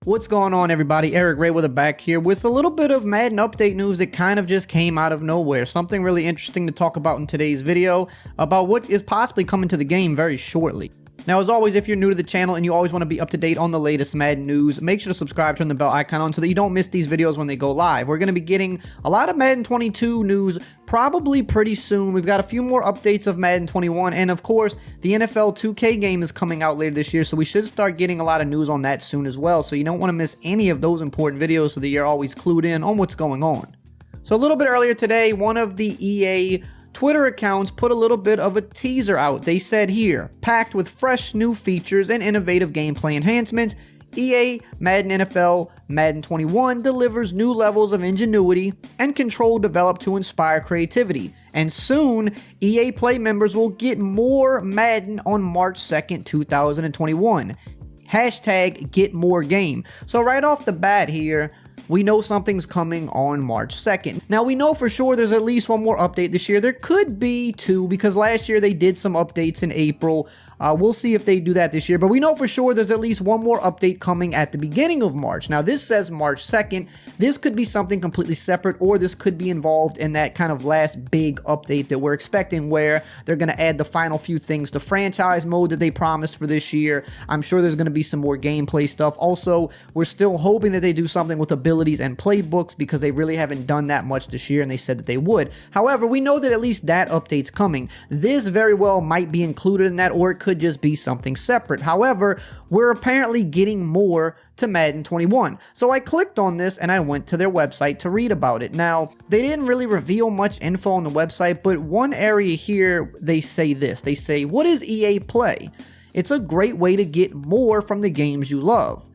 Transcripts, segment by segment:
What's going on, everybody? EricRayweather back here with a little bit of Madden update news that kind of just came out of nowhere. Something really interesting to talk about in today's video about what is possibly coming to the game very shortly. Now, as always, if you're new to the channel and you always want to be up to date on the latest Madden news, make sure to subscribe, turn the bell icon on so that you don't miss these videos when they go live. We're going to be getting a lot of Madden 22 news probably pretty soon. We've got a few more updates of Madden 21, and of course, the NFL 2K game is coming out later this year, so we should start getting a lot of news on that soon as well, so you don't want to miss any of those important videos so that you're always clued in on what's going on. So a little bit earlier today, one of the EA Twitter accounts put a little bit of a teaser out. They said here, packed with fresh new features and innovative gameplay enhancements, EA Madden NFL Madden 21 delivers new levels of ingenuity and control developed to inspire creativity. And soon, EA Play members will get more Madden on March 2nd, 2021. Hashtag get more game. So right off the bat here, we know something's coming on March 2nd. Now, we know for sure there's at least one more update this year. There could be two, because last year they did some updates in April. We'll see if they do that this year, but we know for sure there's at least one more update coming at the beginning of March. Now, this says March 2nd. This could be something completely separate, or this could be involved in that kind of last big update that we're expecting, where they're going to add the final few things to franchise mode that they promised for this year. I'm sure there's going to be some more gameplay stuff. Also, we're still hoping that they do something with abilities and playbooks, because they really haven't done that much this year, and they said that they would. However, we know that at least that update's coming. This very well might be included in that, or it could just be something separate. However, we're apparently getting more to Madden 21. So I clicked on this and I went to their website to read about it. Now, they didn't really reveal much info on the website, but one area here, they say this. They say, what is EA Play? It's a great way to get more from the games you love.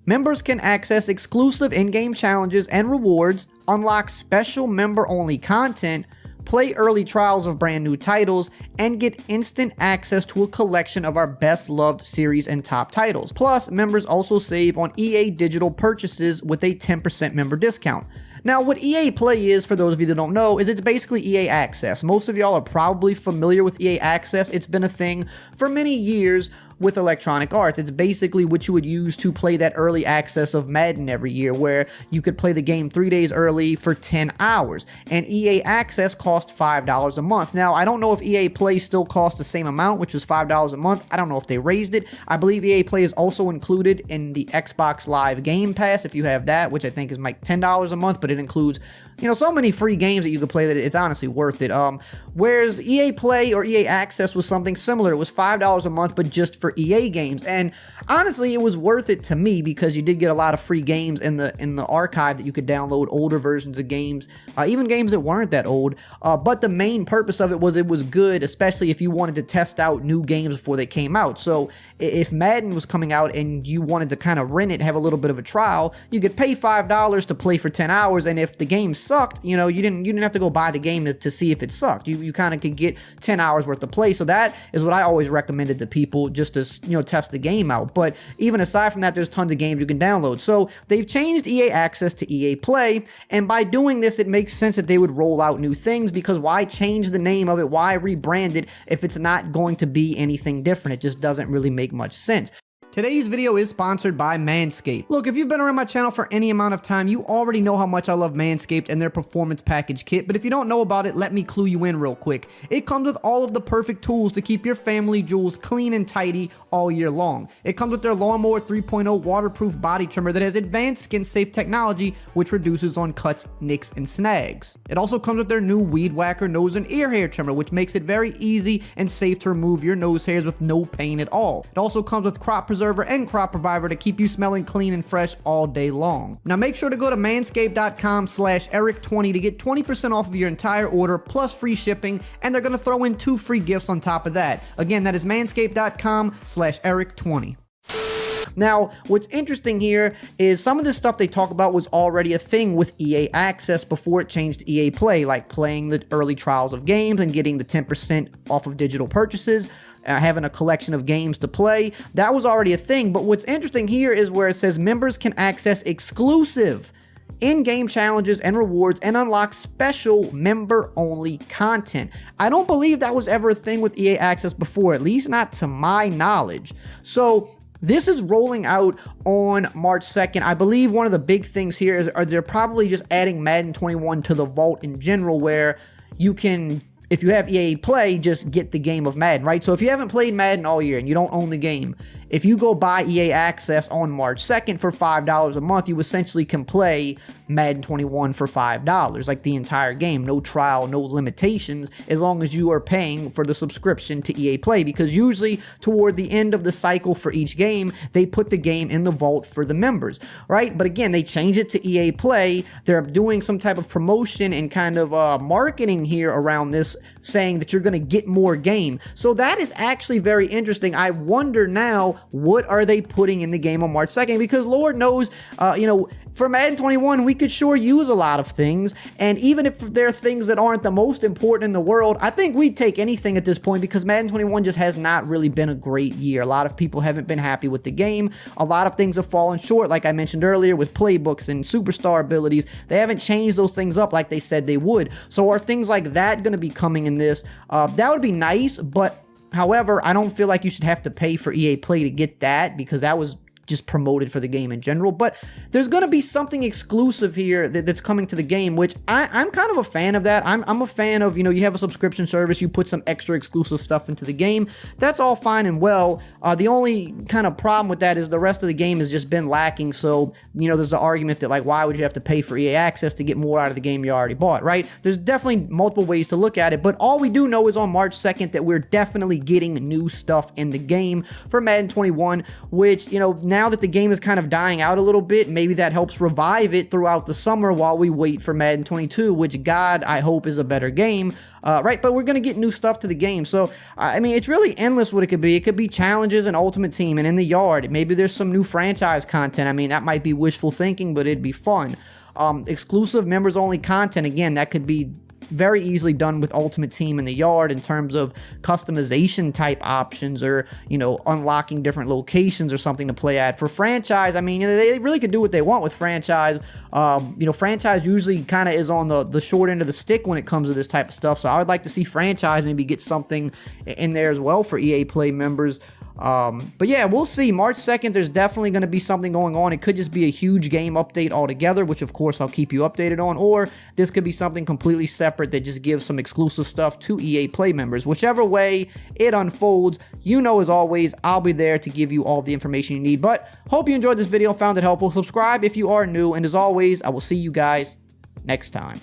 Members can access exclusive in-game challenges and rewards, unlock special member-only content, play early trials of brand new titles, and get instant access to a collection of our best loved series and top titles. Plus, members also save on EA digital purchases with a 10% member discount. Now, what EA Play is, for those of you that don't know, is it's basically EA Access. Most of y'all are probably familiar with EA Access. It's been a thing for many years with Electronic Arts. It's basically what you would use to play that early access of Madden every year, where you could play the game 3 days early for 10 hours. And EA Access cost $5 a month. Now, I don't know if EA Play still costs the same amount, which was $5 a month. I don't know if they raised it. I believe EA Play is also included in the Xbox Live Game Pass, if you have that, which I think is like $10 a month, but it includes, you know, so many free games that you could play that it's honestly worth it. Whereas EA Play or EA Access was something similar. It was $5 a month, but just for EA games. And honestly, it was worth it to me, because you did get a lot of free games in the archive that you could download, older versions of games, even games that weren't that old. But the main purpose of it was good, especially if you wanted to test out new games before they came out. So if Madden was coming out and you wanted to kind of rent it, have a little bit of a trial, you could pay $5 to play for 10 hours. And if the game sucked, you know, you didn't have to go buy the game to see if it sucked. You kind of could get 10 hours worth of play. So that is what I always recommended to people, just to, you know, test the game out. But even aside from that, there's tons of games you can download. So they've changed EA Access to EA Play, and by doing this, it makes sense that they would roll out new things, because why change the name of it? Why rebrand it if it's not going to be anything different? It just doesn't really make much sense. Today's video is sponsored by Manscaped. Look, if you've been around my channel for any amount of time, you already know how much I love Manscaped and their Performance Package Kit, but if you don't know about it, let me clue you in real quick. It comes with all of the perfect tools to keep your family jewels clean and tidy all year long. It comes with their Lawnmower 3.0 waterproof body trimmer that has advanced skin-safe technology, which reduces on cuts, nicks, and snags. It also comes with their new Weed Whacker nose and ear hair trimmer, which makes it very easy and safe to remove your nose hairs with no pain at all. It also comes with Crop Preserver and Crop Reviver to keep you smelling clean and fresh all day long. Now make sure to go to manscaped.com/Eric20 to get 20% off of your entire order plus free shipping, and they're going to throw in 2 free gifts on top of that. Again, that is manscaped.com/Eric20. Now, what's interesting here is some of this stuff they talk about was already a thing with EA Access before it changed to EA Play, like playing the early trials of games and getting the 10% off of digital purchases, having a collection of games to play. That was already a thing, but what's interesting here is where it says members can access exclusive in-game challenges and rewards and unlock special member-only content. I don't believe that was ever a thing with EA Access before, at least not to my knowledge. So This is rolling out on March 2nd. I believe one of the big things here is they're probably just adding Madden 21 to the vault in general, where you can, if you have EA Play, just get the game of Madden, right? So if you haven't played Madden all year and you don't own the game, if you go buy EA Access on March 2nd for $5 a month, you essentially can play Madden 21 for $5, like the entire game. No trial, no limitations, as long as you are paying for the subscription to EA Play, because usually toward the end of the cycle for each game, they put the game in the vault for the members, right? But again, they change it to EA Play. They're doing some type of promotion and kind of marketing here around this, saying that you're going to get more game. So that is actually very interesting. I wonder now, what are they putting in the game on March 2nd? Because Lord knows, for Madden 21, we could sure use a lot of things, and even if there are things that aren't the most important in the world, I think we'd take anything at this point, because Madden 21 just has not really been a great year. A lot of people haven't been happy with the game. A lot of things have fallen short, like I mentioned earlier, with playbooks and superstar abilities. They haven't changed those things up like they said they would. So are things like that going to be coming in this? That would be nice, but however, I don't feel like you should have to pay for EA Play to get that, because that was just promoted for the game in general. But there's going to be something exclusive here that's coming to the game, which I'm kind of a fan of that. I'm a fan of, you have a subscription service, you put some extra exclusive stuff into the game. That's all fine and well. The only kind of problem with that is the rest of the game has just been lacking. So, there's the argument that, like, why would you have to pay for EA Access to get more out of the game you already bought, right? There's definitely multiple ways to look at it, but all we do know is on March 2nd that we're definitely getting new stuff in the game for Madden 21, which, now that the game is kind of dying out a little bit, maybe that helps revive it throughout the summer while we wait for Madden 22, which, God, I hope is a better game, right? But we're going to get new stuff to the game. So, I mean, it's really endless what it could be. It could be challenges and Ultimate Team and in the yard. Maybe there's some new franchise content. I mean, that might be wishful thinking, but it'd be fun. Exclusive members-only content, again, that could be very easily done with Ultimate Team in the yard in terms of customization type options, or unlocking different locations or something to play at. For franchise, I mean, they really could do what they want with franchise. Franchise usually kind of is on the short end of the stick when it comes to this type of stuff, so I would like to see franchise maybe get something in there as well for EA Play members. But yeah, we'll see. March 2nd, there's definitely going to be something going on. It could just be a huge game update altogether, which of course I'll keep you updated on, or this could be something completely separate that just gives some exclusive stuff to EA Play members. Whichever way it unfolds, as always, I'll be there to give you all the information you need. But hope you enjoyed this video, found it helpful. Subscribe if you are new, and as always, I will see you guys next time.